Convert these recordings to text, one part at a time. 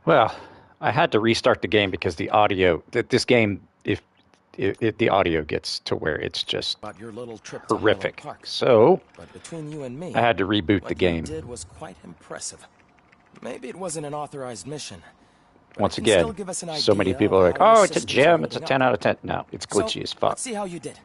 Well, I had to restart the game because the audio. This game, if the audio gets to where it's just About your little trip to Highland horrific, Park. so But between you and me, I had to reboot the what you game. did was quite impressive. Maybe it wasn't an authorized mission. But Once it can still again, give us an so many idea people of are like, how your "Oh, it's a systems are gem. It's a holding 10 up. out of 10." No, it's glitchy So, as fuck. let's see how you did.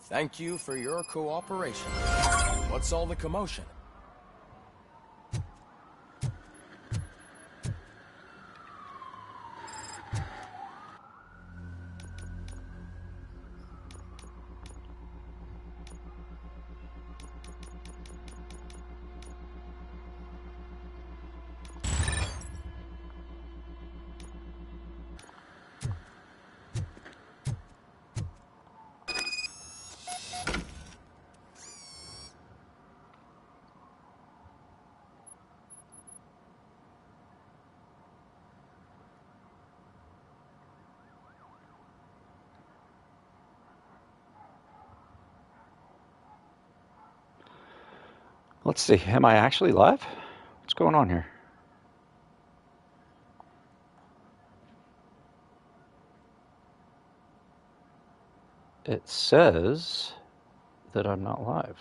Thank you for your cooperation. What's all the commotion? Let's see. Am I actually live? What's going on here? It says that I'm not live.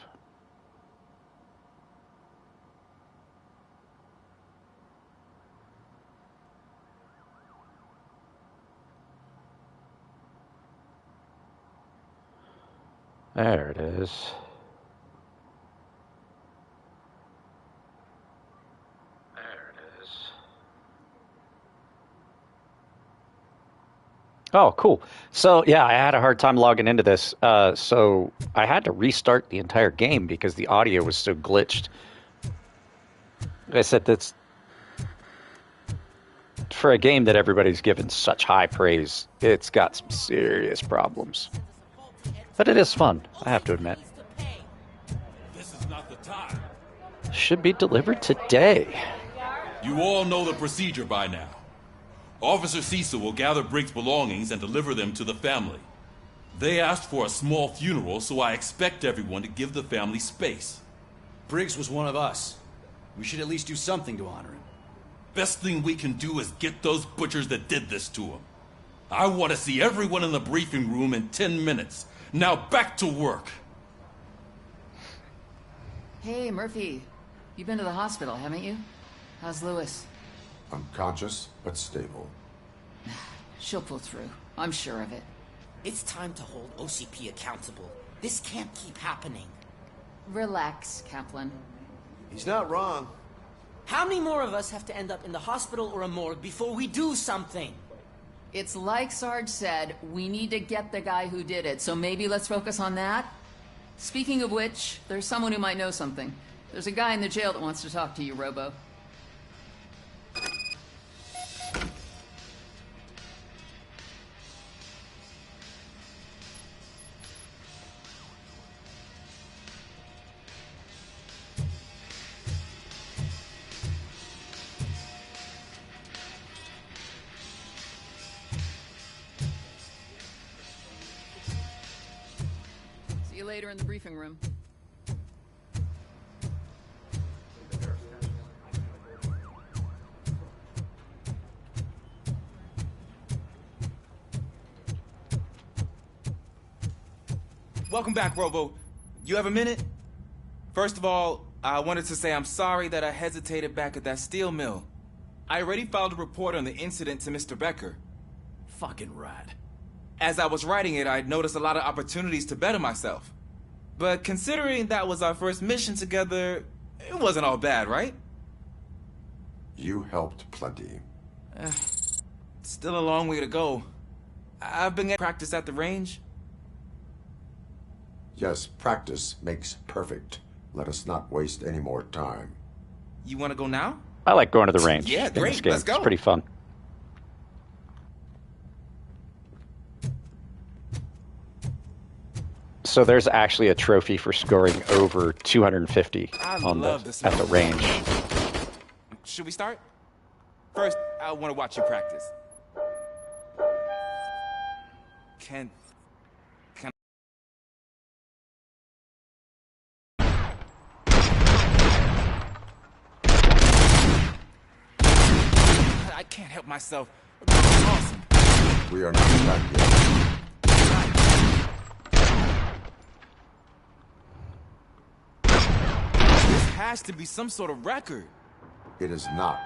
There it is. Oh, cool. So, yeah, I had a hard time logging into this. So I had to restart the entire game because the audio was so glitched. Like I said, that's for a game that everybody's given such high praise. It's got some serious problems. But it is fun, I have to admit. This is not the time. Should be delivered today. You all know the procedure by now. Officer Cecil will gather Briggs' belongings and deliver them to the family. They asked for a small funeral, so I expect everyone to give the family space. Briggs was one of us. We should at least do something to honor him. Best thing we can do is get those butchers that did this to him. I want to see everyone in the briefing room in 10 minutes. Now back to work. Hey, Murphy. You've been to the hospital, haven't you? How's Lewis? Unconscious, but stable. She'll pull through. I'm sure of it. It's time to hold OCP accountable. This can't keep happening. Relax, Kaplan. He's not wrong. How many more of us have to end up in the hospital or a morgue before we do something? It's like Sarge said, we need to get the guy who did it, so maybe let's focus on that? Speaking of which, there's someone who might know something. There's a guy in the jail that wants to talk to you, Robo. See you later in the briefing room. Welcome back, Robo. You have a minute? First of all, I wanted to say I'm sorry that I hesitated back at that steel mill. I already filed a report on the incident to Mr. Becker. Fucking rat. As I was writing it, I'd noticed a lot of opportunities to better myself. But considering that was our first mission together, it wasn't all bad, right? You helped plenty. Still a long way to go. I've been getting practice at the range. Yes, practice makes perfect. Let us not waste any more time. You want to go now? I like going to the range. Yeah, in great. This game. Let's go. It's pretty fun. So there's actually a trophy for scoring over 250 on love the this at the range. Should we start? First, I want to watch you practice. Can I can't help myself. Awesome. We are not back yet. This has to be some sort of record. It is not.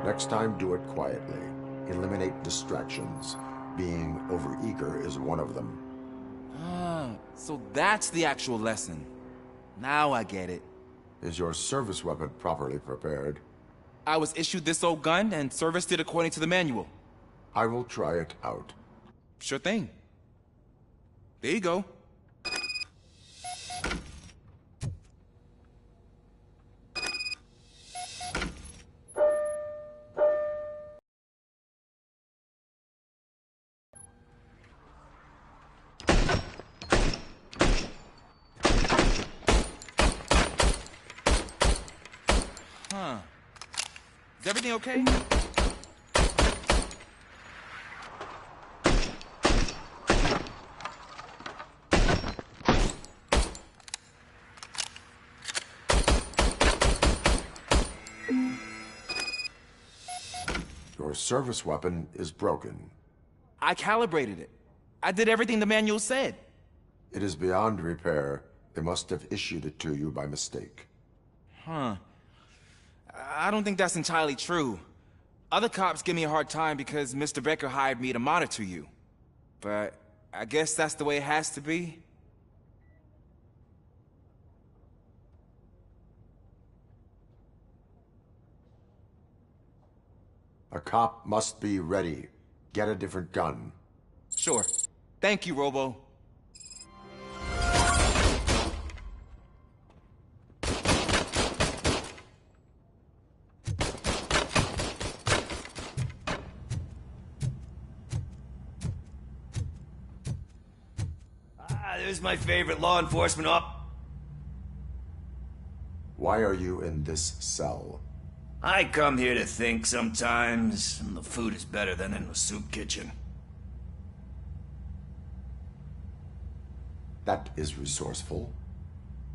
Next time, do it quietly. Eliminate distractions. Being overeager is one of them. Ah, so that's the actual lesson. Now I get it. Is your service weapon properly prepared? I was issued this old gun and serviced it according to the manual. I will try it out. Sure thing. There you go. Huh. Is everything okay? Your service weapon is broken. I calibrated it. I did everything the manual said. It is beyond repair. They must have issued it to you by mistake. Huh. I don't think that's entirely true. Other cops give me a hard time because Mr. Becker hired me to monitor you. But I guess that's the way it has to be. A cop must be ready. Get a different gun. Sure. Thank you, Robo. There's my favorite law enforcement op. Why are you in this cell? I come here to think sometimes, and the food is better than in the soup kitchen. That is resourceful.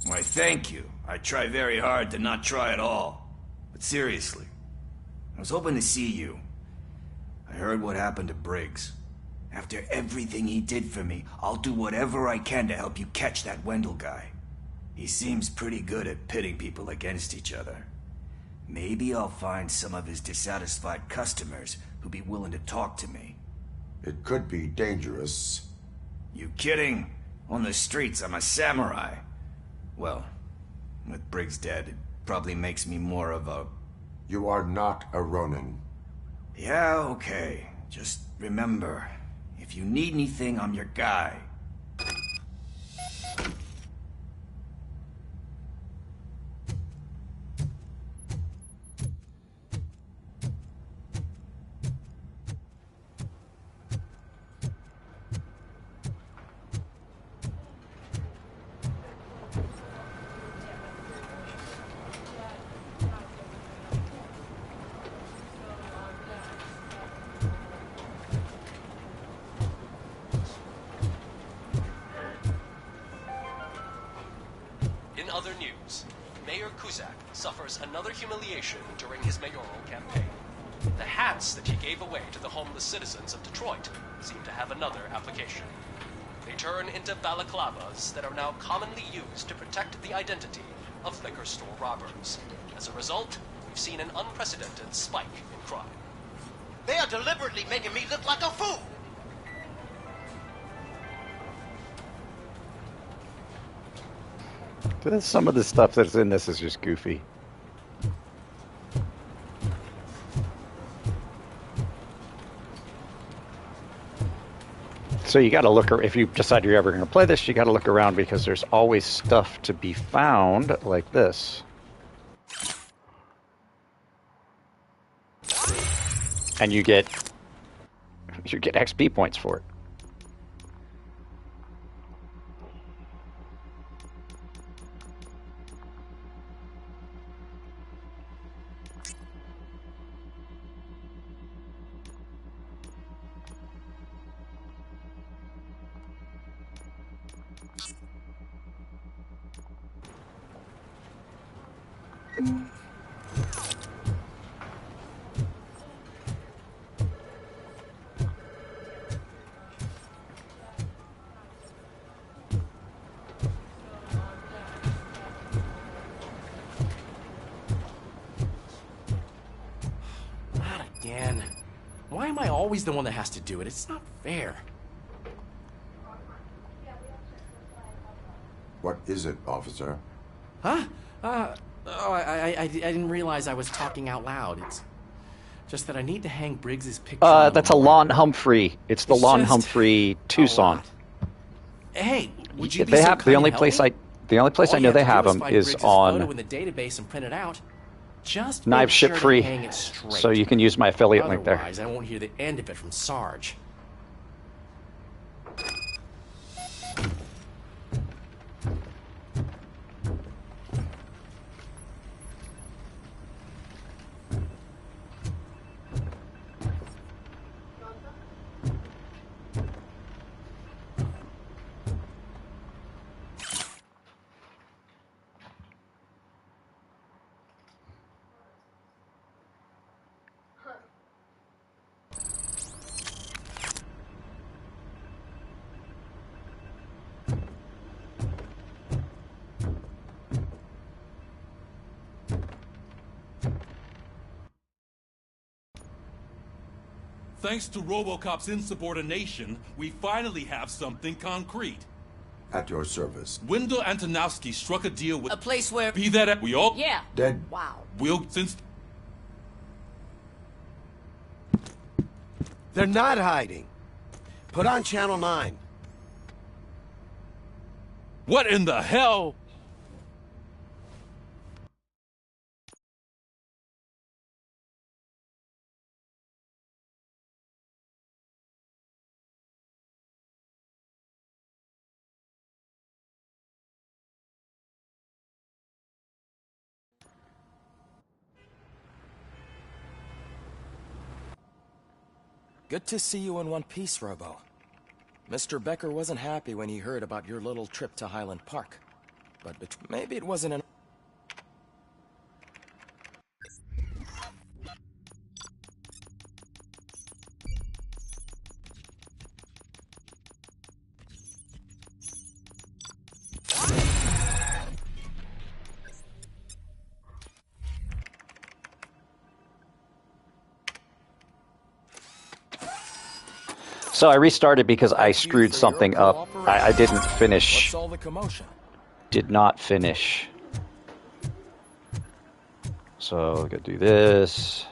Why, thank you. I try very hard to not try at all. But seriously, I was hoping to see you. I heard what happened to Briggs. After everything he did for me, I'll do whatever I can to help you catch that Wendell guy. He seems pretty good at pitting people against each other. Maybe I'll find some of his dissatisfied customers who'll be willing to talk to me. It could be dangerous. You kidding? On the streets, I'm a samurai. Well, with Briggs dead, it probably makes me more of a... You are not a Ronin. Yeah, okay. Just remember, if you need anything, I'm your guy. other news, Mayor Kuzak suffers another humiliation during his mayoral campaign. The hats that he gave away to the homeless citizens of Detroit seem to have another application. They turn into balaclavas that are now commonly used to protect the identity of liquor store robbers. As a result, we've seen an unprecedented spike in crime. They are deliberately making me look like a fool. Some of the stuff that's in this is just goofy. So you got to look, if you decide you're ever going to play this, you got to look around because there's always stuff to be found like this. And you get XP points for it. Why am I always the one that has to do it? It's not fair. What is it, officer? Huh? I didn't realize I was talking out loud. It's just that I need to hang Briggs's picture. That's a Lon Humphrey. It's the Lon Humphrey Tucson. Hey, would you be they so have kind the only to place help me? the only place I know they have them is on photo in the database and print it out. Just Knife make sure Ship to Free, hang it straight. so you can use my affiliate link there. Otherwise, I won't hear the end of it from Sarge. Thanks to RoboCop's insubordination, we finally have something concrete. At your service. Wendell Antonowski struck a deal with... A place where... Be that at... We all... Yeah. Dead. Wow. We'll... Since... They're not hiding. Put on Channel 9. What in the hell? Good to see you in one piece, Robo. Mr. Becker wasn't happy when he heard about your little trip to Highland Park. But maybe it wasn't an... So I restarted because I screwed something up. I didn't finish. What's all the commotion? Did not finish. So I gotta do this.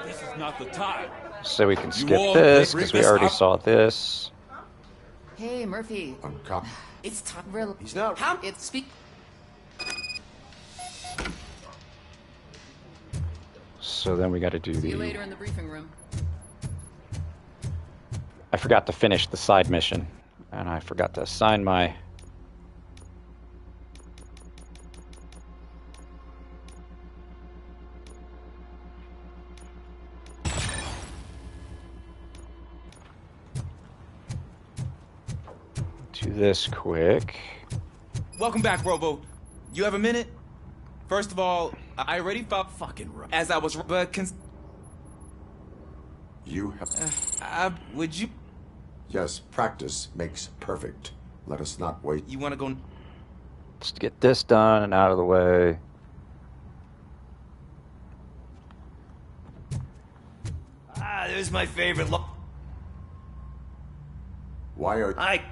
This is not the time. So we can skip this because we already saw this. Hey, Murphy. Uncop. It's time. Real. He's not... It's speak. So then we got to do See you the... later in the briefing room. I forgot to finish the side mission. And I forgot to assign my this quick. Welcome back, Robo. You have a minute? First of all, I already felt Fucking right. as I was, but You have... would you? Yes, practice makes perfect. Let us not wait. You want to go? Let's get this done and out of the way. There's my favorite Why are... I...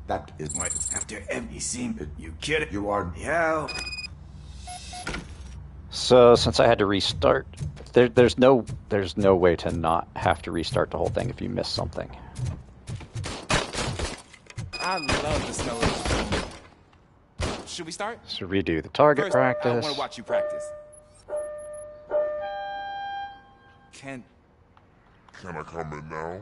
That is... What? After every scene... You kidding? You are... Yeah. So since I had to restart, there's no way to not have to restart the whole thing if you miss something. I love the smell of this. Should we start? So redo the target First, practice. I want to watch you practice. Can I come in now?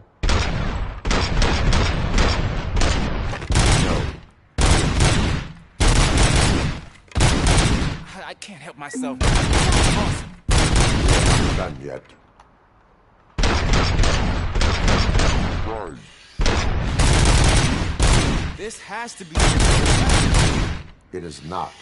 I can't help myself. Awesome. Done yet. Right. This has to be. It is not.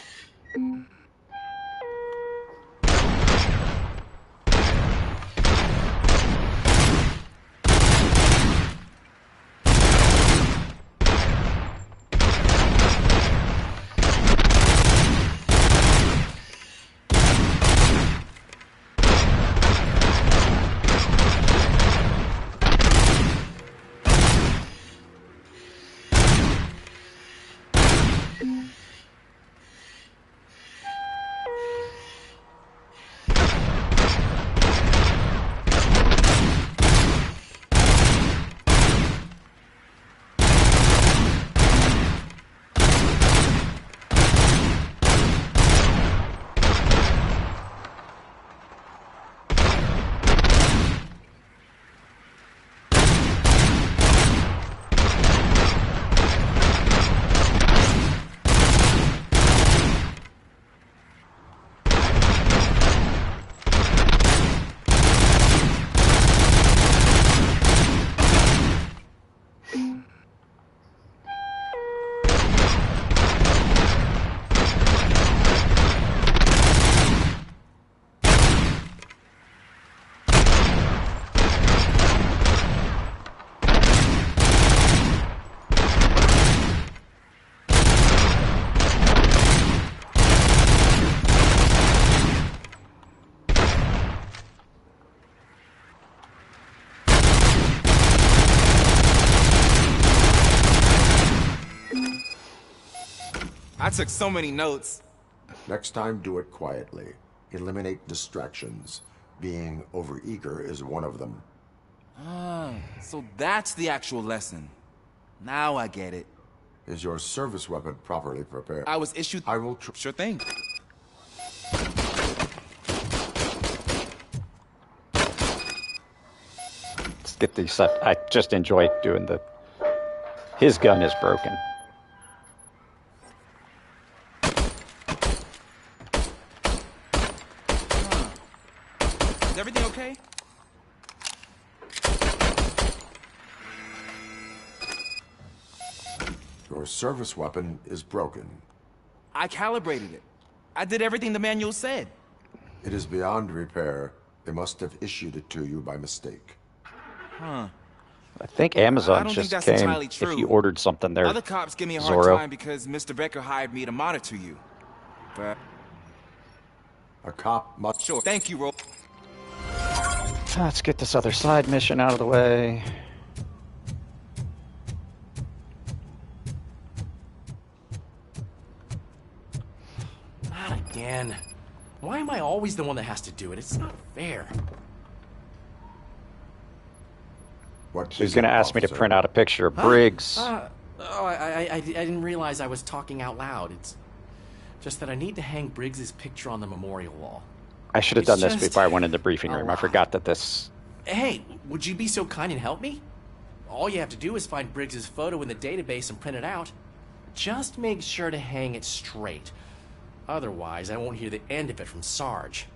I took so many notes. Next time, do it quietly. Eliminate distractions. Being overeager is one of them. Ah, so that's the actual lesson. Now I get it. Is your service weapon properly prepared? I was issued... I will... Sure thing. Let's get these set. I just enjoy doing the... His gun is broken. Is everything okay? Your service weapon is broken. I calibrated it. I did everything the manual said. It is beyond repair. They must have issued it to you by mistake. Huh. I think Amazon I don't just think that's came entirely true. if you ordered something there. Other cops give me a hard Zorro. time because Mr. Becker hired me to monitor you. But... A cop must... Sure. Thank you, Ro. Let's get this other side mission out of the way. Not again. Why am I always the one that has to do it? It's not fair. What So he's is going to it, ask me to officer? print out a picture of Briggs. I didn't realize I was talking out loud. It's just that I need to hang Briggs's picture on the memorial wall. I should have It's done this just before I went in the briefing a room. I lot. forgot that this... Hey, would you be so kind and help me? All you have to do is find Briggs's photo in the database and print it out. Just make sure to hang it straight. Otherwise, I won't hear the end of it from Sarge.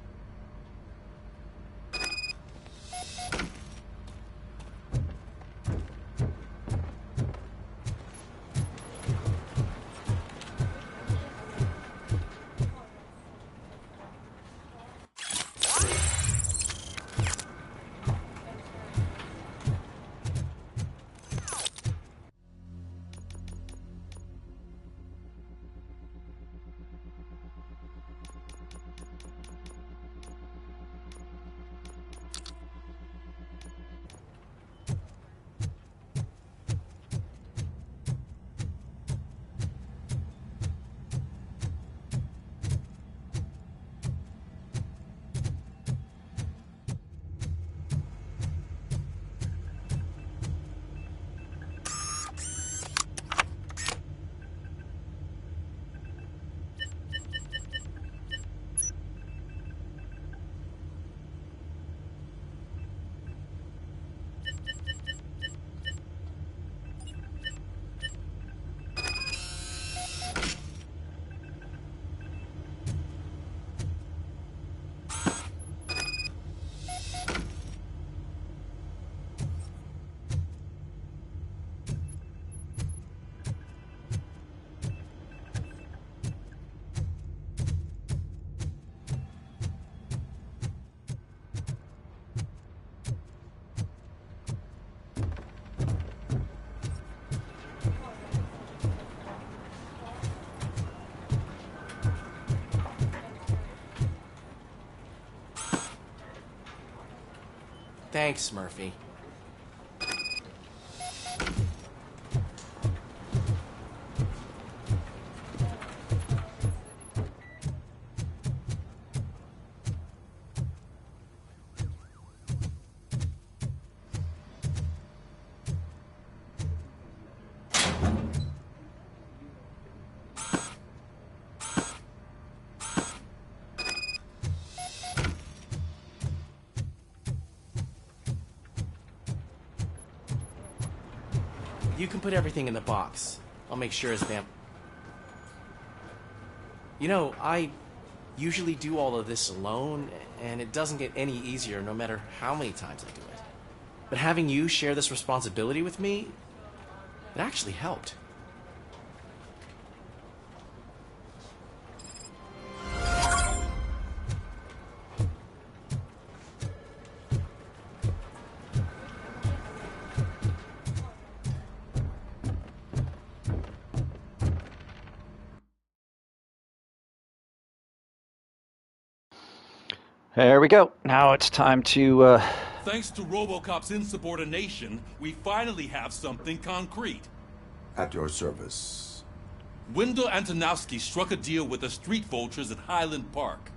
Thanks, Murphy. You can put everything in the box. I'll make sure it's You know, I usually do all of this alone, and it doesn't get any easier no matter how many times I do it. But having you share this responsibility with me, it actually helped. There we go. Now it's time to, Thanks to RoboCop's insubordination, we finally have something concrete. At your service. Wendell Antonowski struck a deal with the street vultures at Highland Park.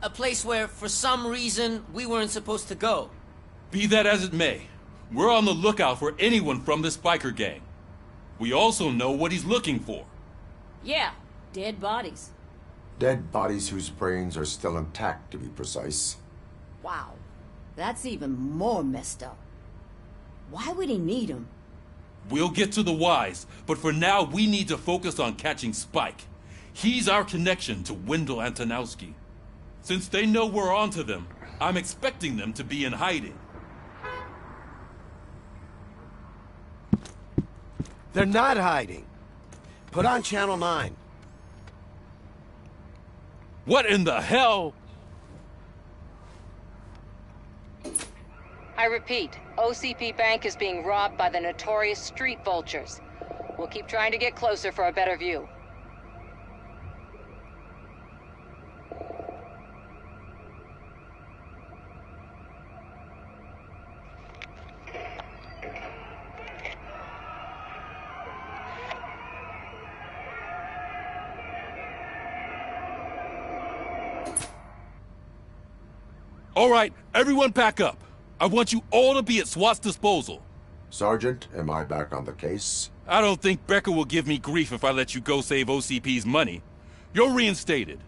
A place where, for some reason, we weren't supposed to go. Be that as it may, we're on the lookout for anyone from this biker gang. We also know what he's looking for. Yeah, dead bodies. Dead bodies whose brains are still intact, to be precise. Wow, that's even more messed up. Why would he need them? We'll get to the whys, but for now we need to focus on catching Spike. He's our connection to Wendell Antonowski. Since they know we're onto them, I'm expecting them to be in hiding. They're not hiding. Put on Channel 9. What in the hell? I repeat, OCP Bank is being robbed by the notorious street vultures. We'll keep trying to get closer for a better view. All right, everyone pack up. I want you all to be at SWAT's disposal. Sergeant, am I back on the case? I don't think Becker will give me grief if I let you go save OCP's money. You're reinstated.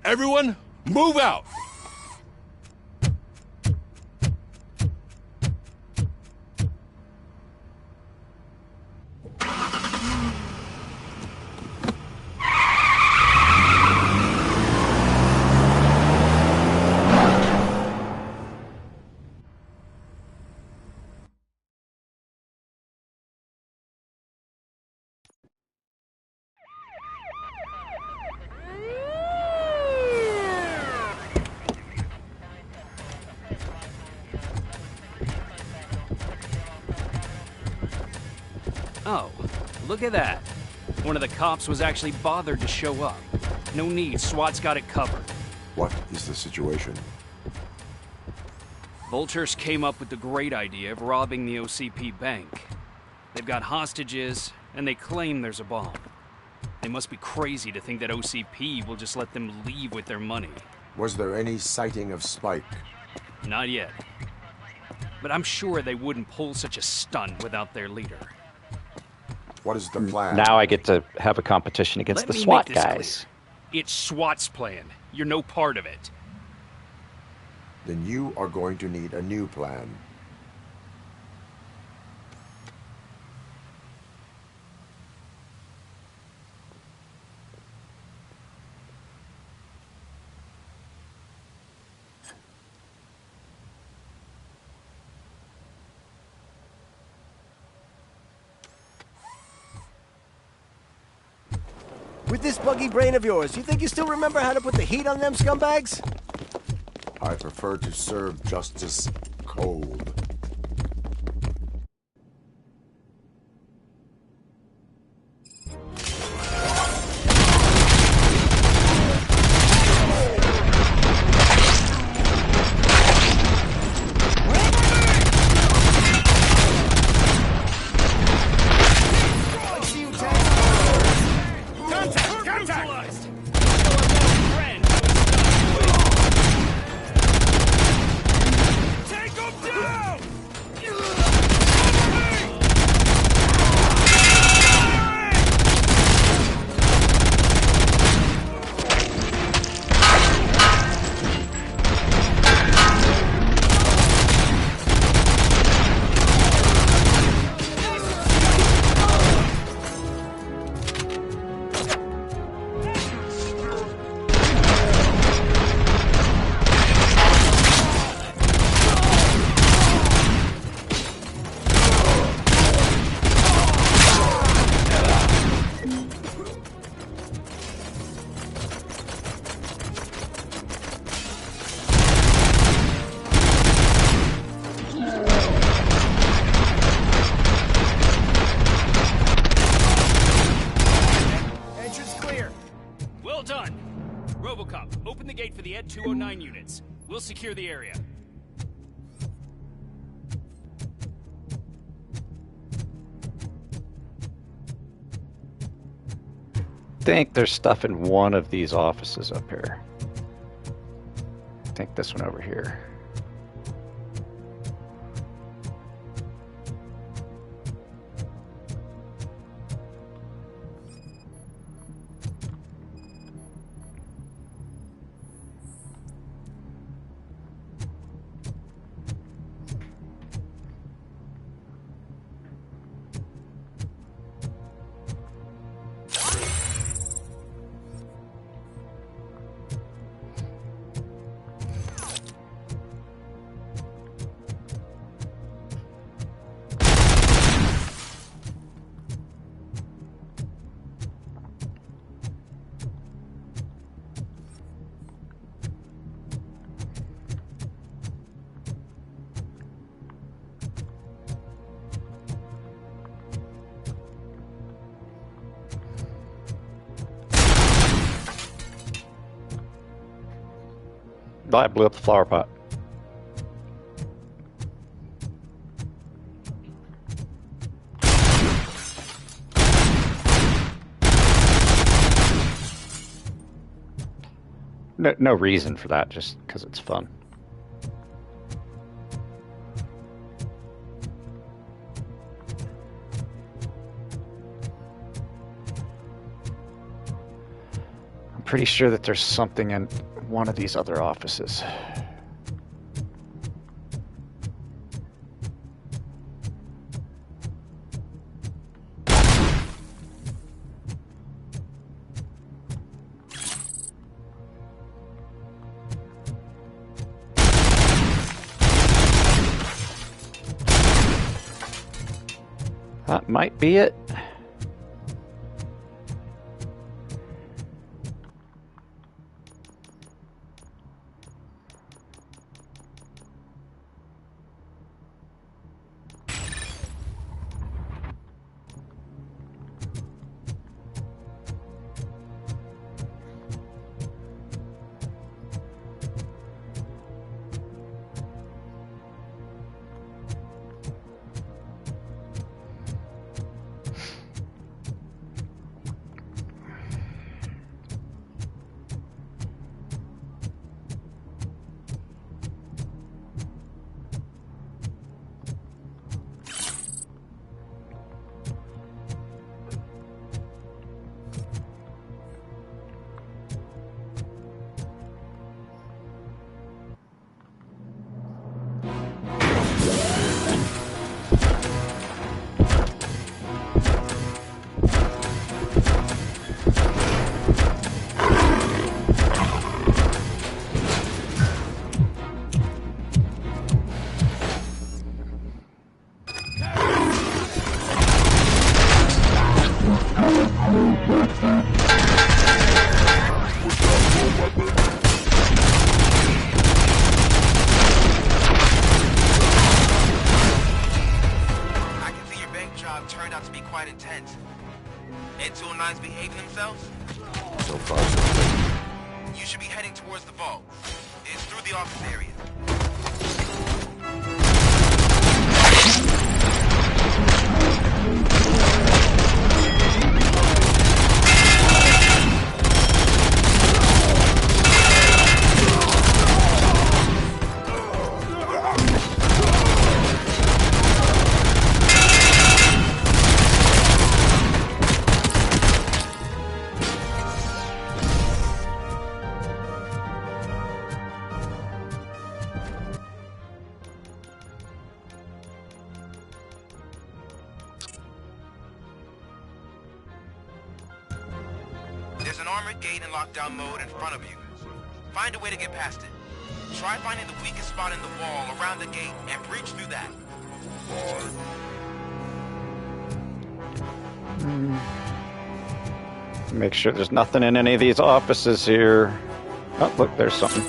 Everyone, move out! Oh, look at that. One of the cops was actually bothered to show up. No need, SWAT's got it covered. What is the situation? Vultures came up with the great idea of robbing the OCP bank. They've got hostages, and they claim there's a bomb. They must be crazy to think that OCP will just let them leave with their money. Was there any sighting of Spike? Not yet. But I'm sure they wouldn't pull such a stunt without their leader. What is the plan? Now I get to have a competition against the SWAT guys. Clear. It's SWAT's plan. You're no part of it. Then you are going to need a new plan. With this buggy brain of yours, you think you still remember how to put the heat on them scumbags? I prefer to serve justice cold. All done. RoboCop, open the gate for the Ed 209 units. We'll secure the area. I think there's stuff in one of these offices up here. I think this one over here. I blew up the flower pot. No reason for that, just because it's fun. I'm pretty sure that there's something in one of these other offices. That might be it. Ed 209's behaving themselves? So far, so good. You should be heading towards the vault. It's through the office area. There's an armored gate in lockdown mode in front of you. Find a way to get past it. Try finding the weakest spot in the wall around the gate and breach through that. Make sure there's nothing in any of these offices here. Oh, look, there's something.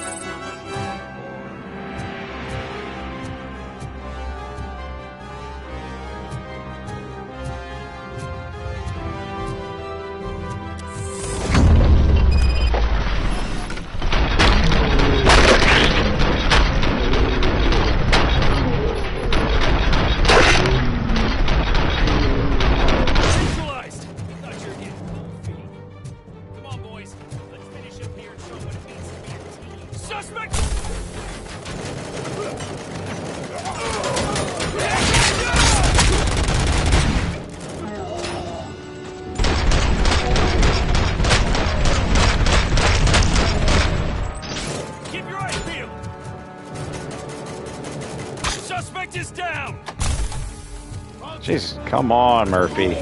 Suspect! Keep your eyes peeled! Suspect is down! Jesus, come on, Murphy.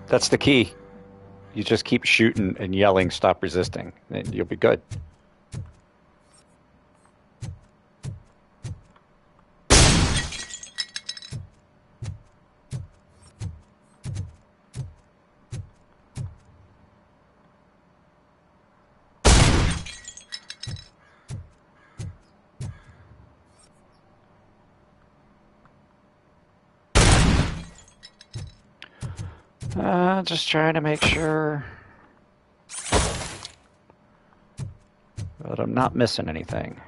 That's the key. You just keep shooting and yelling, stop resisting, and you'll be good. Just trying to make sure that I'm not missing anything.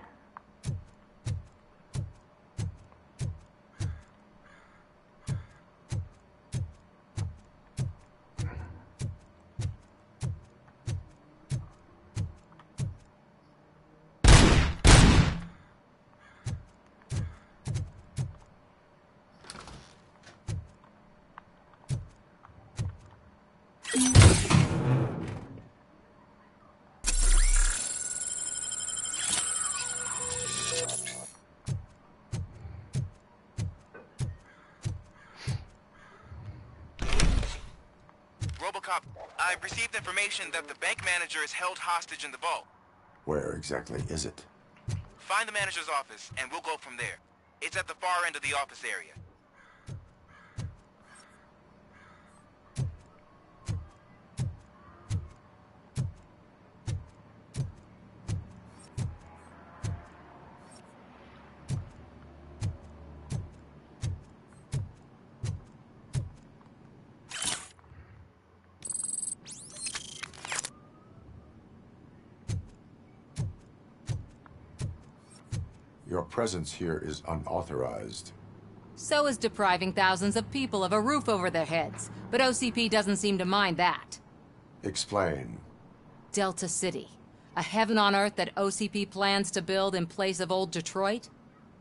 RoboCop, I've received information that the bank manager is held hostage in the vault. Where exactly is it? Find the manager's office, and we'll go from there. It's at the far end of the office area. Your presence here is unauthorized. So is depriving thousands of people of a roof over their heads. But OCP doesn't seem to mind that. Explain. Delta City. A heaven on earth that OCP plans to build in place of old Detroit?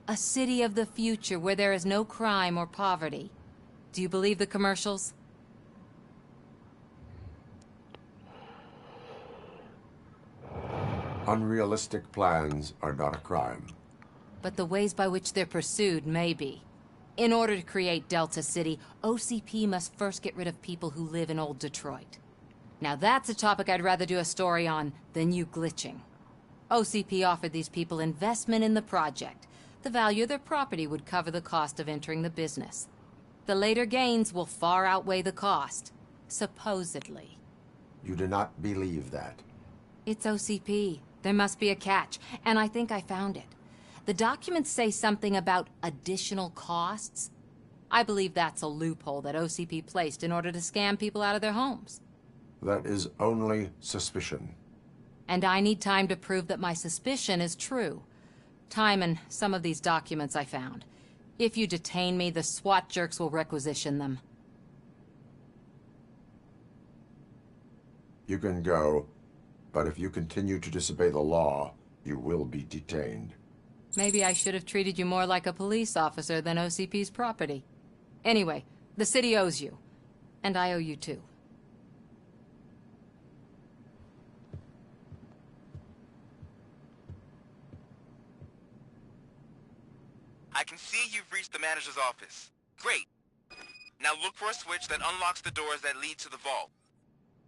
A city of the future where there is no crime or poverty. Do you believe the commercials? Unrealistic plans are not a crime. But the ways by which they're pursued may be. In order to create Delta City, OCP must first get rid of people who live in old Detroit. Now that's a topic I'd rather do a story on than you glitching. OCP offered these people investment in the project. The value of their property would cover the cost of entering the business. The later gains will far outweigh the cost. Supposedly. You do not believe that. It's OCP. There must be a catch, and I think I found it. The documents say something about additional costs. I believe that's a loophole that OCP placed in order to scam people out of their homes. That is only suspicion. And I need time to prove that my suspicion is true. Time and some of these documents I found. If you detain me, the SWAT jerks will requisition them. You can go, but if you continue to disobey the law, you will be detained. Maybe I should have treated you more like a police officer than OCP's property. Anyway, the city owes you. And I owe you too. I can see you've reached the manager's office. Great. Now look for a switch that unlocks the doors that lead to the vault.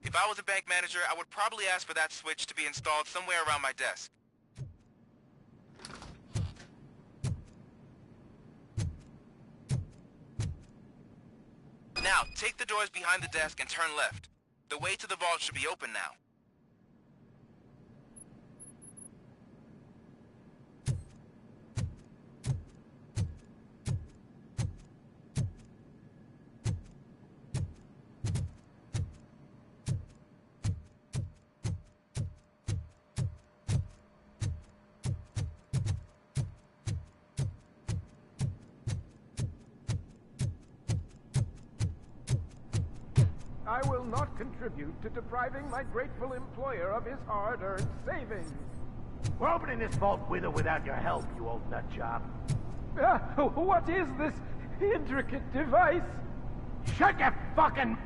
If I was a bank manager, I would probably ask for that switch to be installed somewhere around my desk. Now, take the doors behind the desk and turn left. The way to the vault should be open now. I will not contribute to depriving my grateful employer of his hard-earned savings. We're opening this vault with or without your help, you old nutjob. What is this intricate device? Shut your fucking...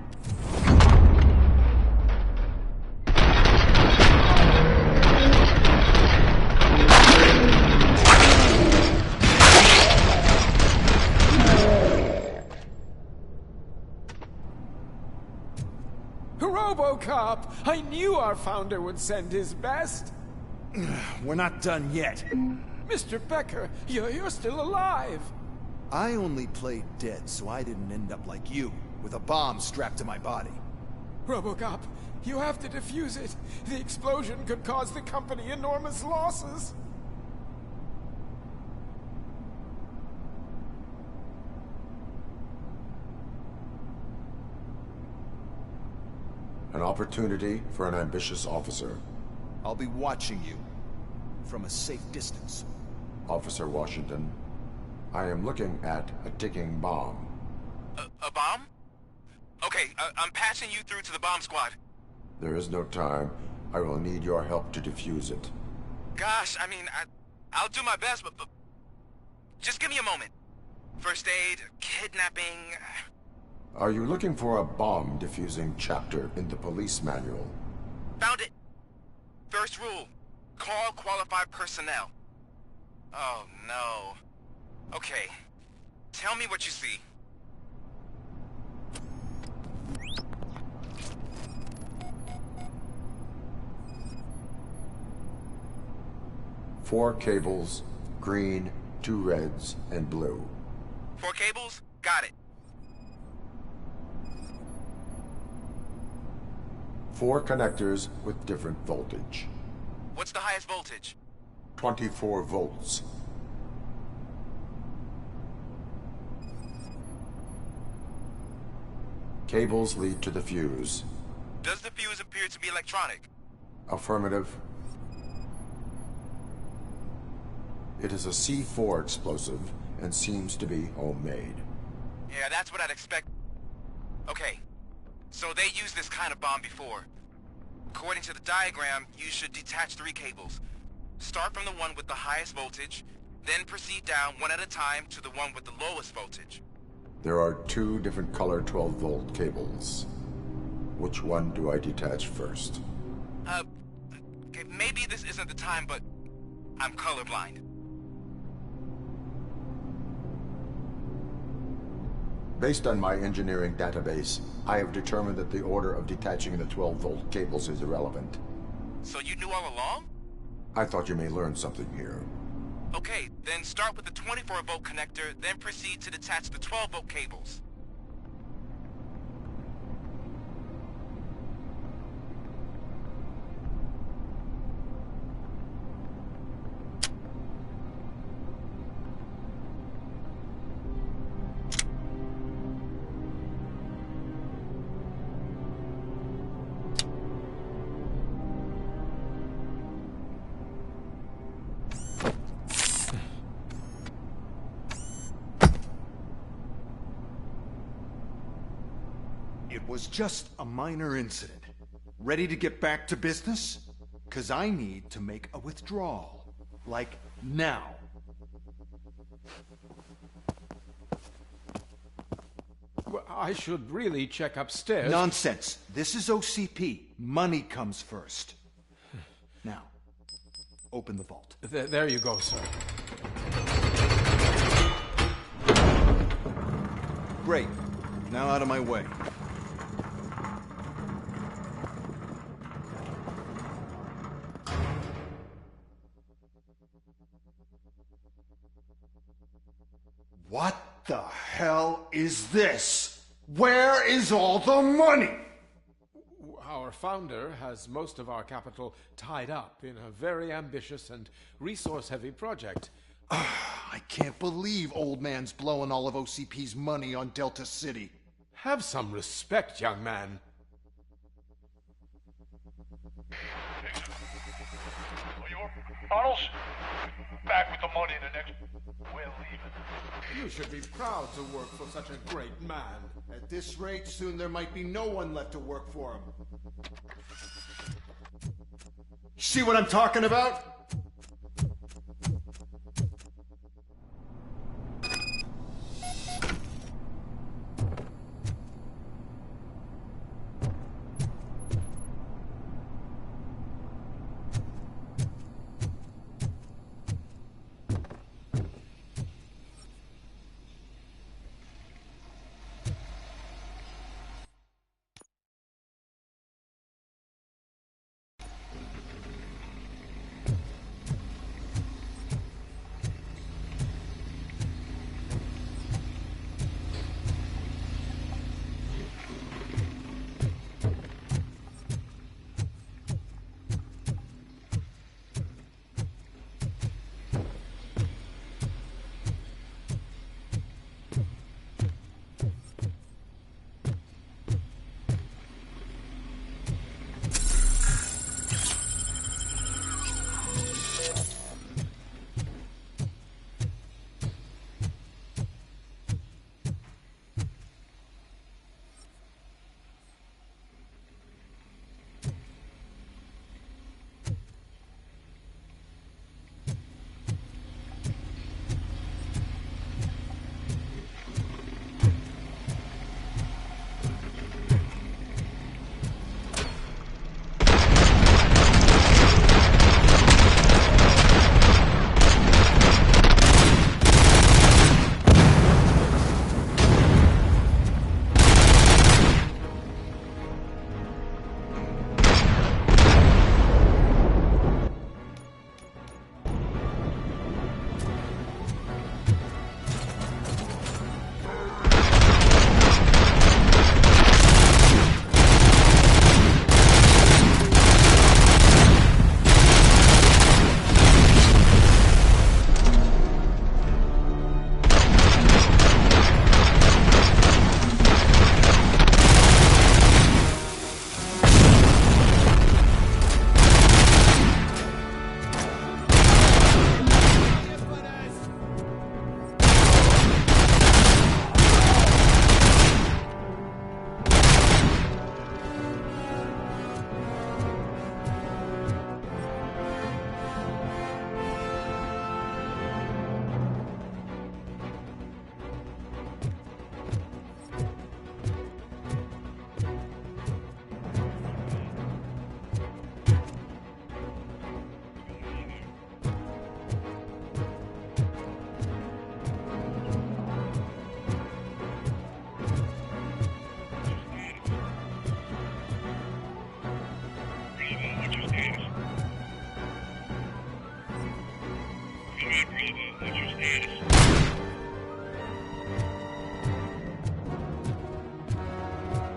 RoboCop! I knew our founder would send his best. We're not done yet. Mr. Becker, you're still alive. I only played dead so I didn't end up like you, with a bomb strapped to my body. RoboCop, you have to defuse it. The explosion could cause the company enormous losses. An opportunity for an ambitious officer. I'll be watching you from a safe distance. Officer Washington, I am looking at a ticking bomb. A bomb? Okay, I'm passing you through to the bomb squad. There is no time. I will need your help to defuse it. Gosh, I mean, I'll do my best, but just give me a moment. First aid, kidnapping... Are you looking for a bomb defusing chapter in the police manual? Found it. First rule, call qualified personnel. Oh, no. Okay, tell me what you see. Four cables, green, 2 reds, and blue. 4 cables? Got it. 4 connectors with different voltage. What's the highest voltage? 24 volts. Cables lead to the fuse. Does the fuse appear to be electronic? Affirmative. It is a C4 explosive and seems to be homemade. Yeah, that's what I'd expect. Okay, so they used this kind of bomb before. According to the diagram, you should detach 3 cables. Start from the one with the highest voltage, then proceed down one at a time to the one with the lowest voltage. There are 2 different color 12-volt cables. Which one do I detach first? Okay, maybe this isn't the time, but I'm colorblind. Based on my engineering database, I have determined that the order of detaching the 12-volt cables is irrelevant. So you knew all along? I thought you may learn something here. Okay, then start with the 24-volt connector, then proceed to detach the 12-volt cables. It was just a minor incident. Ready to get back to business? 'Cause I need to make a withdrawal. Like, now. Well, I should really check upstairs. Nonsense. This is OCP. Money comes first. Now, open the vault. There you go, sir. Great. Now out of my way. hell is this? Where is all the money? Our founder has most of our capital tied up in a very ambitious and resource-heavy project. I can't believe old man's blowing all of OCP's money on Delta City. Have some respect, young man. Arnold, back with the money in the next... We're leaving. You should be proud to work for such a great man. At this rate, soon there might be no one left to work for him. See what I'm talking about?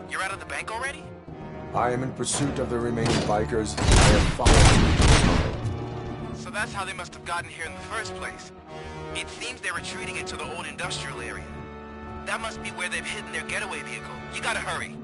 You're out of the bank already? I am in pursuit of the remaining bikers. I have followed. So that's how they must have gotten here in the first place. It seems they're retreating into the old industrial area. That must be where they've hidden their getaway vehicle. You gotta hurry.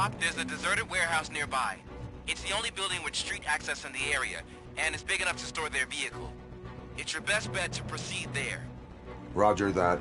Doc, there's a deserted warehouse nearby. It's the only building with street access in the area, and it's big enough to store their vehicle. It's your best bet to proceed there. Roger that.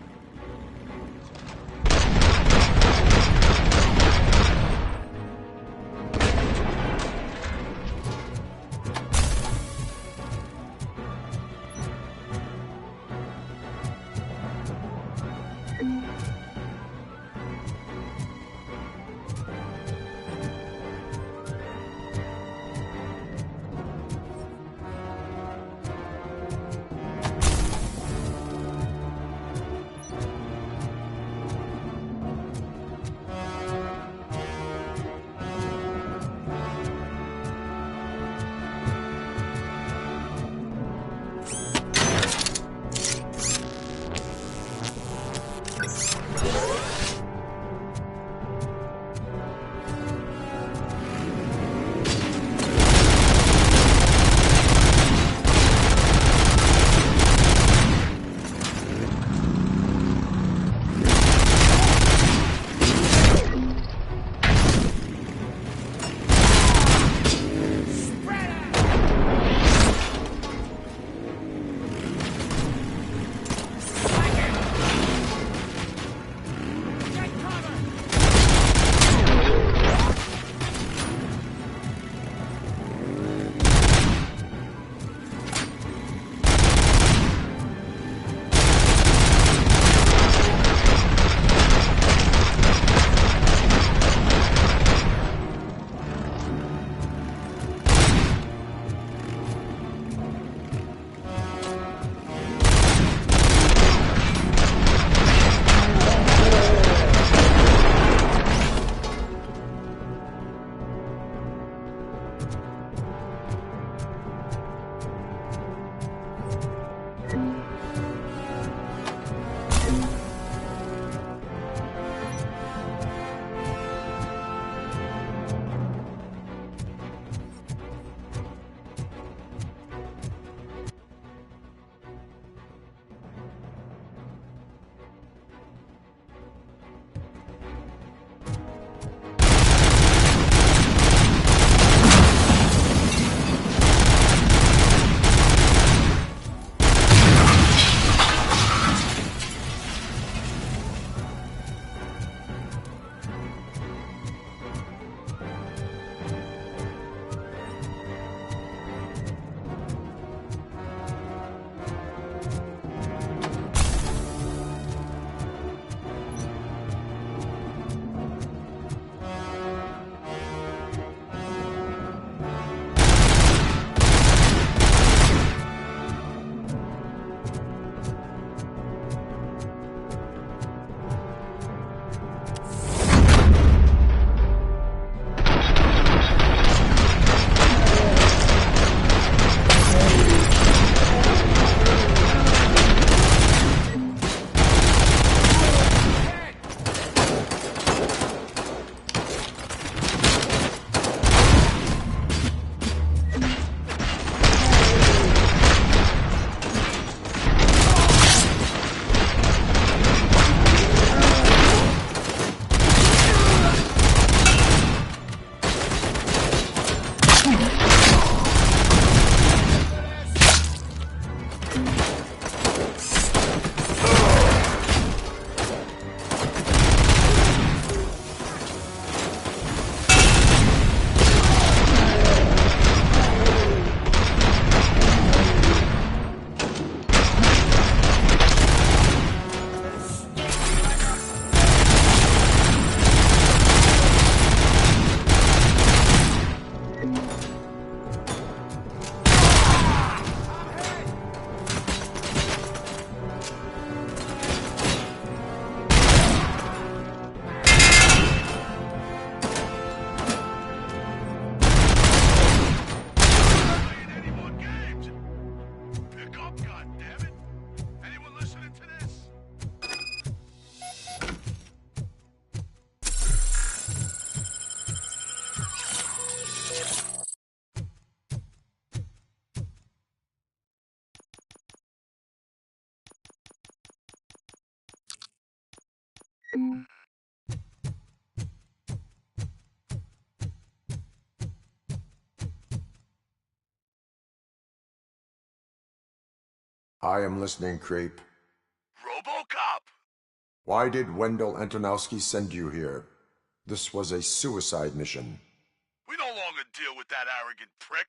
I am listening, Creep. RoboCop! Why did Wendell Antonowski send you here? This was a suicide mission. We no longer deal with that arrogant prick.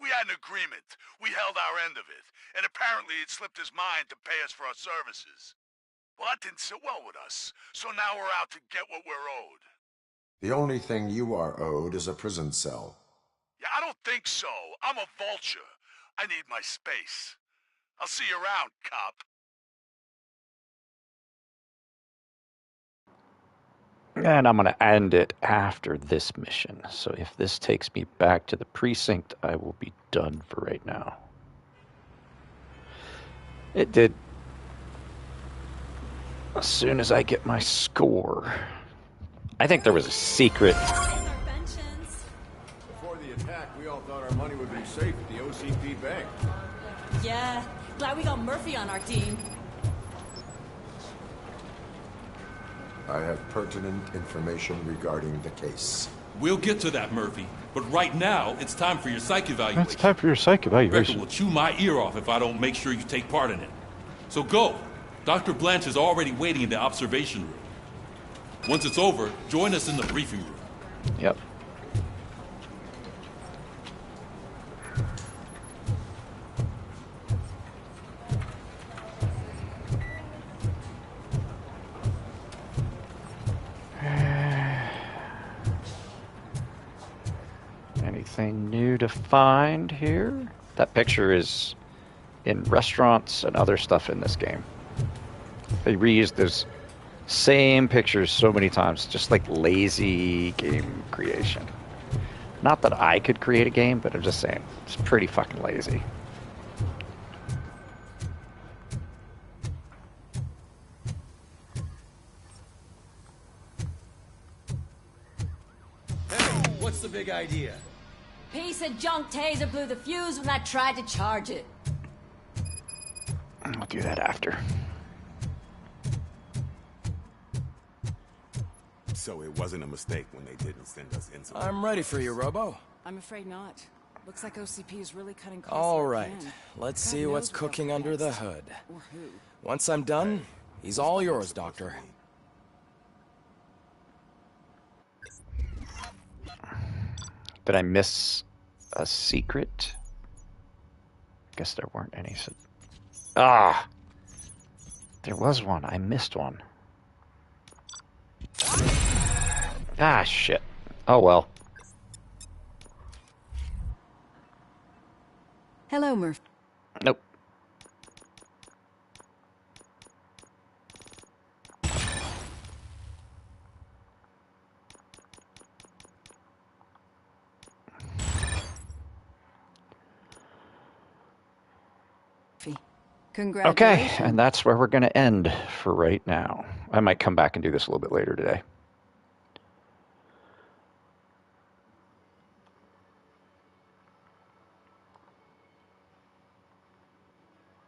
We had an agreement. We held our end of it. And apparently it slipped his mind to pay us for our services. Well, that didn't sit well with us. So now we're out to get what we're owed. The only thing you are owed is a prison cell. Yeah, I don't think so. I'm a vulture. I need my space. I'll see you around, cop. And I'm going to end it after this mission. So if this takes me back to the precinct, I will be done for right now. It did. As soon as I get my score. I think there was a secret. Before the attack, we all thought our money would be safe at the OCP bank. Yeah, glad we got Murphy on our team. I have pertinent information regarding the case. We'll get to that, Murphy. But right now, it's time for your psych evaluation. It's time for your psych evaluation. Becker will chew my ear off if I don't make sure you take part in it. So go. Dr. Blanche is already waiting in the observation room. Once it's over, join us in the briefing room. Yep. Anything new to find here? That picture is in restaurants and other stuff in this game. They reused those same pictures so many times, just like lazy game creation. Not that I could create a game, but I'm just saying, it's pretty fucking lazy. Hey, what's the big idea? Piece of junk taser blew the fuse when I tried to charge it. I'll do that after. So it wasn't a mistake when they didn't send us insulin. I'm ready for you, Robo. I'm afraid not. Looks like OCP is really cutting costs. All right, let's see what's cooking under the hood. Or who. Once I'm done, he's all yours, Doctor. Did I miss a secret? Guess there weren't any. Ah! There was one. I missed one. Ah, shit. Oh, well. Hello, Murph. Nope. Congratulations. Okay, and that's where we're going to end for right now. I might come back and do this a little bit later today.